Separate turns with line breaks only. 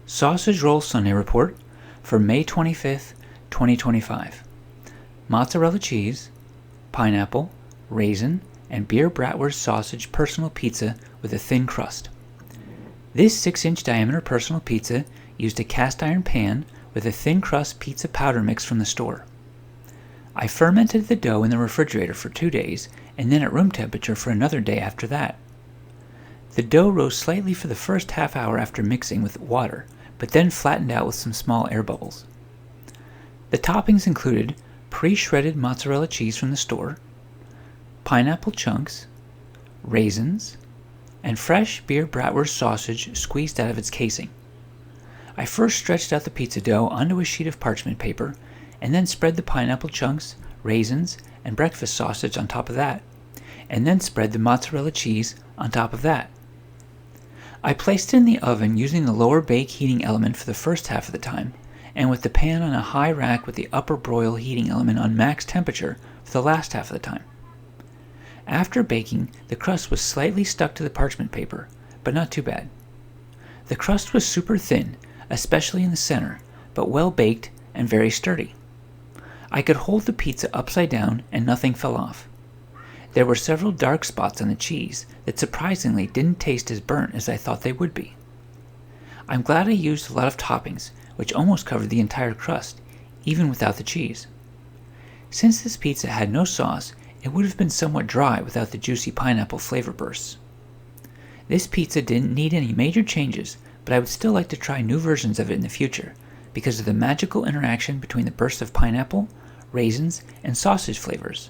Sausage Roll Sunday Report for May 25th, 2025. Mozzarella cheese, pineapple, raisin, and beer Bratwurst sausage personal pizza with a thin crust. This 6-inch diameter personal pizza used a cast iron pan with a thin crust pizza powder mix from the store. I fermented the dough in the refrigerator for 2 days and then at room temperature for another day after that. The dough rose slightly for the first half hour after mixing with water, but then flattened out with some small air bubbles. The toppings included pre-shredded mozzarella cheese from the store, pineapple chunks, raisins, and fresh beer Bratwurst sausage squeezed out of its casing. I first stretched out the pizza dough onto a sheet of parchment paper and then spread the pineapple chunks, raisins, and breakfast sausage on top of that, and then spread the mozzarella cheese on top of that. I placed it in the oven using the lower bake heating element for the first half of the time, and with the pan on a high rack with the upper broil heating element on max temperature for the last half of the time. After baking, the crust was slightly stuck to the parchment paper, but not too bad. The crust was super thin, especially in the center, but well baked and very sturdy. I could hold the pizza upside down and nothing fell off. There were several dark spots on the cheese that surprisingly didn't taste as burnt as I thought they would be. I'm glad I used a lot of toppings, which almost covered the entire crust, even without the cheese. Since this pizza had no sauce, it would have been somewhat dry without the juicy pineapple flavor bursts. This pizza didn't need any major changes, but I would still like to try new versions of it in the future, because of the magical interaction between the bursts of pineapple, raisins, and sausage flavors.